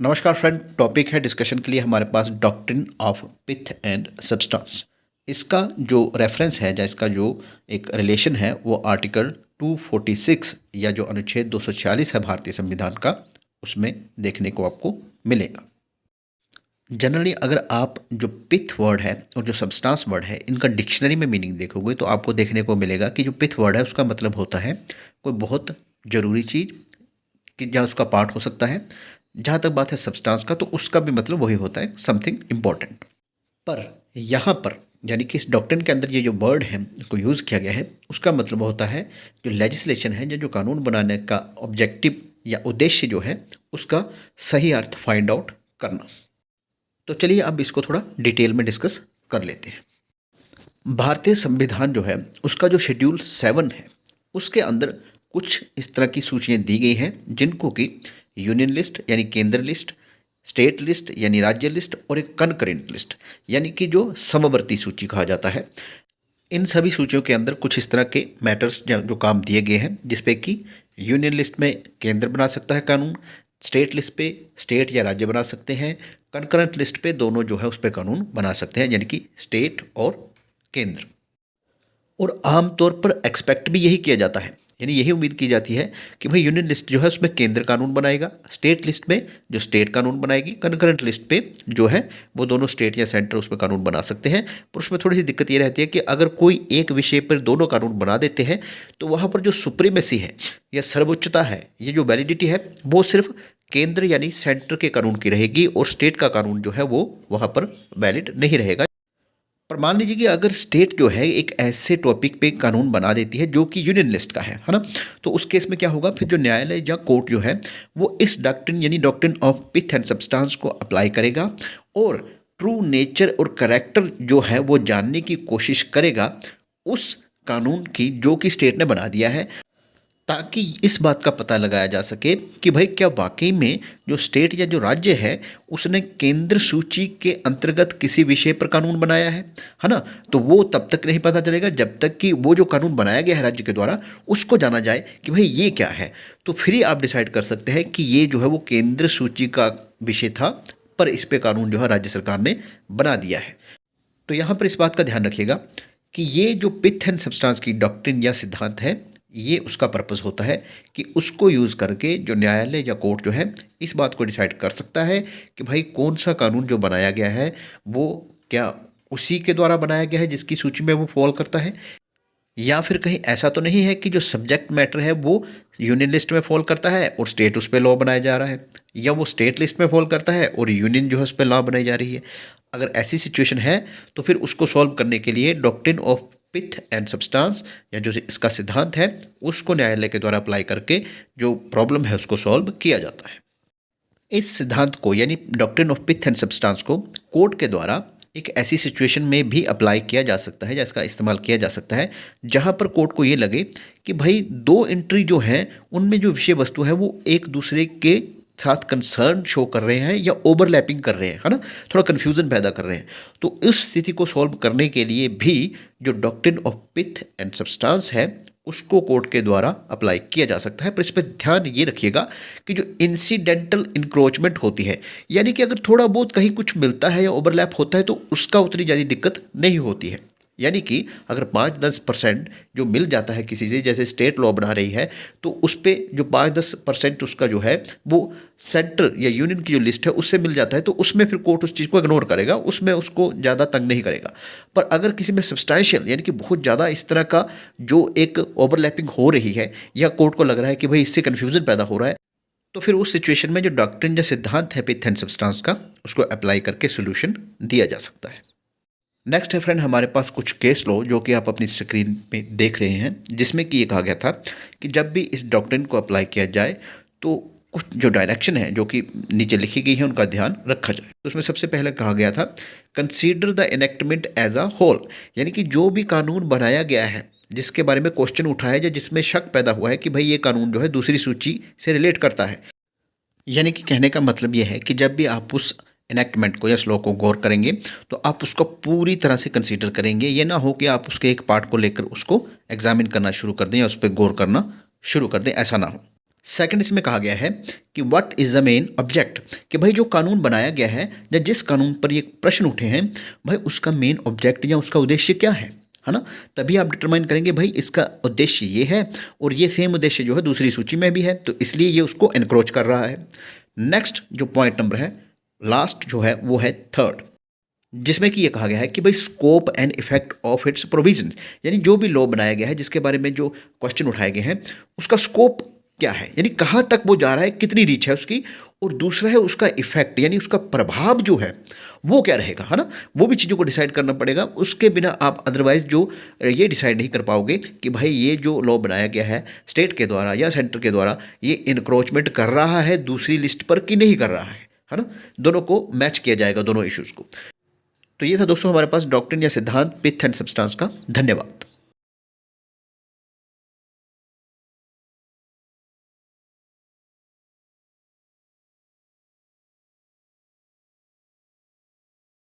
नमस्कार friend, topic है discussion के लिए हमारे पास doctrine of pith and substance. इसका जो रेफरेंस है या इसका जो एक रिलेशन है वो आर्टिकल 246 या जो अनुच्छेद 246 है भारतीय संविधान का, उसमें देखने को आपको मिलेगा। जनरली अगर आप जो पिथ वर्ड है और जो सब्सटेंस वर्ड है इनका डिक्शनरी में मीनिंग देखोगे तो आपको देखने को मिलेगा कि जो पिथ वर्ड है उसका मतलब होता है कोई बहुत ज़रूरी चीज़ कि जहाँ उसका पार्ट हो सकता है। जहाँ तक बात है सब्सटेंस का तो उसका भी मतलब वही होता है, समथिंग इम्पॉर्टेंट। पर यहाँ पर यानी कि इस डॉक्ट्रिन के अंदर ये जो वर्ड है को यूज़ किया गया है उसका मतलब होता है जो लेजिस्लेशन है या जो कानून बनाने का ऑब्जेक्टिव या उद्देश्य जो है उसका सही अर्थ फाइंड आउट करना। तो चलिए अब इसको थोड़ा डिटेल में डिस्कस कर लेते हैं। भारतीय संविधान जो है उसका जो शेड्यूल 7 है उसके अंदर कुछ इस तरह की सूचियाँ दी गई हैं जिनको कि यूनियन लिस्ट यानी केंद्र लिस्ट, स्टेट लिस्ट यानी राज्य लिस्ट और एक कनकरेंट लिस्ट यानी कि जो समवर्ती सूची कहा जाता है। इन सभी सूचियों के अंदर कुछ इस तरह के मैटर्स जो काम दिए गए हैं जिसपे कि यूनियन लिस्ट में केंद्र बना सकता है कानून, स्टेट लिस्ट पे स्टेट या राज्य बना सकते हैं, कनकरेंट लिस्ट पे दोनों जो है उस पर कानून बना सकते हैं यानी कि स्टेट और केंद्र। और आमतौर पर एक्सपेक्ट भी यही किया जाता है, यानी यही उम्मीद की जाती है कि भाई यूनियन लिस्ट जो है उसमें केंद्र कानून बनाएगा, स्टेट लिस्ट में जो स्टेट कानून बनाएगी, कनकरेंट लिस्ट पे जो है वो दोनों स्टेट या सेंटर उस पर कानून बना सकते हैं। पर उसमें थोड़ी सी दिक्कत ये रहती है कि अगर कोई एक विषय पर दोनों कानून बना देते हैं तो वहाँ पर जो सुप्रीमेसी है या सर्वोच्चता है, ये जो वैलिडिटी है वो सिर्फ केंद्र यानी सेंटर के कानून की रहेगी और स्टेट का कानून जो है वो वहाँ पर वैलिड नहीं रहेगा। पर मान लीजिए कि अगर स्टेट जो है एक ऐसे टॉपिक पे कानून बना देती है जो कि यूनियन लिस्ट का है ना, तो उस केस में क्या होगा, फिर जो न्यायालय या कोर्ट जो है वो इस डॉक्ट्रिन यानी doctrine of pith and substance को अप्लाई करेगा और ट्रू नेचर और करेक्टर जो है वो जानने की कोशिश करेगा उस कानून की जो कि स्टेट ने बना दिया है, ताकि इस बात का पता लगाया जा सके कि भाई क्या वाकई में जो स्टेट या जो राज्य है उसने केंद्र सूची के अंतर्गत किसी विषय पर कानून बनाया है ना। तो वो तब तक नहीं पता चलेगा जब तक कि वो जो कानून बनाया गया है राज्य के द्वारा उसको जाना जाए कि भाई ये क्या है। तो फिर ही आप डिसाइड कर सकते हैं कि ये जो है वो केंद्र सूची का विषय था पर इस पर कानून जो है राज्य सरकार ने बना दिया है। तो यहाँ पर इस बात का ध्यान रखिएगा कि ये जो पिथ एंड सब्सटेंस की डॉक्ट्रिन या सिद्धांत है ये उसका पर्पस होता है कि उसको यूज़ करके जो न्यायालय या कोर्ट जो है इस बात को डिसाइड कर सकता है कि भाई कौन सा कानून जो बनाया गया है वो क्या उसी के द्वारा बनाया गया है जिसकी सूची में वो फॉल करता है, या फिर कहीं ऐसा तो नहीं है कि जो सब्जेक्ट मैटर है वो यूनियन लिस्ट में फॉल करता है और स्टेट उस पर लॉ बनाया जा रहा है, या वो स्टेट लिस्ट में फॉल करता है और यूनियन जो है उस पर लॉ बनाई जा रही है। अगर ऐसी सिचुएशन है तो फिर उसको सॉल्व करने के लिए doctrine of pith and substance या जो इसका सिद्धांत है उसको न्यायालय के द्वारा अप्लाई करके जो प्रॉब्लम है उसको सॉल्व किया जाता है। इस सिद्धांत को यानी doctrine of pith and substance को कोर्ट के द्वारा एक ऐसी सिचुएशन में भी अप्लाई किया जा सकता है या इसका इस्तेमाल किया जा सकता है जहां पर कोर्ट को ये लगे कि भाई दो एंट्री जो हैं उनमें जो विषय वस्तु है वो एक दूसरे के साथ कंसर्न शो कर रहे हैं या ओवरलैपिंग कर रहे हैं, है ना, थोड़ा कन्फ्यूज़न पैदा कर रहे हैं। तो इस स्थिति को सॉल्व करने के लिए भी जो doctrine of pith and substance है उसको कोर्ट के द्वारा अप्लाई किया जा सकता है। पर इस पर ध्यान ये रखिएगा कि जो इंसिडेंटल इंक्रोचमेंट होती है यानी कि अगर थोड़ा बहुत कहीं कुछ मिलता है या ओवरलैप होता है तो उसका उतनी ज़्यादा दिक्कत नहीं होती है। यानी कि अगर 5-10% जो मिल जाता है किसी से, जैसे स्टेट लॉ बना रही है तो उस पर जो 5-10% उसका जो है वो सेंटर या यूनियन की जो लिस्ट है उससे मिल जाता है तो उसमें फिर कोर्ट उस चीज़ को इग्नोर करेगा, उसमें उसको ज़्यादा तंग नहीं करेगा। पर अगर किसी में सब्सटैंशियल यानी कि बहुत ज़्यादा इस तरह का जो एक ओवरलैपिंग हो रही है या कोर्ट को लग रहा है कि भाई इससे कन्फ्यूज़न पैदा हो रहा है, तो फिर उस सिचुएशन में जो डॉक्ट्रिन या सिद्धांत है पिथ एंड सब्सटेंस का उसको अप्लाई करके सोल्यूशन दिया जा सकता है। नेक्स्ट है फ्रेंड हमारे पास कुछ केस लॉ जो कि आप अपनी स्क्रीन पे देख रहे हैं, जिसमें कि ये कहा गया था कि जब भी इस डॉक्ट्रिन को अप्लाई किया जाए तो कुछ जो डायरेक्शन है जो कि नीचे लिखी गई है उनका ध्यान रखा जाए। तो उसमें सबसे पहले कहा गया था consider the enactment as a whole, यानी कि जो भी कानून बनाया गया है जिसके बारे में क्वेश्चन उठाया या जिसमें शक पैदा हुआ है कि भाई ये कानून जो है दूसरी सूची से रिलेट करता है, यानी कि कहने का मतलब ये है कि जब भी आप उस इनेक्टमेंट को या स्लो को गौर करेंगे तो आप उसको पूरी तरह से कंसीडर करेंगे। ये ना हो कि आप उसके एक पार्ट को लेकर उसको एग्जामिन करना शुरू कर दें या उस पर गौर करना शुरू कर दें, ऐसा ना हो। सेकंड इसमें कहा गया है कि what is the main object, कि भाई जो कानून बनाया गया है या जिस कानून पर ये प्रश्न उठे हैं भाई उसका मेन ऑब्जेक्ट या उसका उद्देश्य क्या है ना। तभी आप डिटरमाइन करेंगे भाई इसका उद्देश्य ये है और ये सेम उद्देश्य जो है दूसरी सूची में भी है, तो इसलिए ये उसको एनक्रोच कर रहा है। नेक्स्ट जो पॉइंट नंबर है लास्ट जो है वो है थर्ड, जिसमें कि ये कहा गया है कि भाई scope and effect of its provision, यानी जो भी लॉ बनाया गया है जिसके बारे में जो क्वेश्चन उठाए गए हैं उसका स्कोप क्या है, यानी कहाँ तक वो जा रहा है, कितनी रीच है उसकी, और दूसरा है उसका इफेक्ट यानी उसका प्रभाव जो है वो क्या रहेगा, है ना। वो भी चीज़ों को डिसाइड करना पड़ेगा, उसके बिना आप अदरवाइज जो ये डिसाइड नहीं कर पाओगे कि भाई ये जो लॉ बनाया गया है स्टेट के द्वारा या सेंटर के द्वारा ये इंक्रोचमेंट कर रहा है दूसरी लिस्ट पर कि नहीं कर रहा है ना। दोनों को मैच किया जाएगा, दोनों इश्यूज़ को। तो ये था दोस्तों हमारे पास डॉक्ट्रिन या सिद्धांत पिथ एंड सब्सटेंस का। धन्यवाद।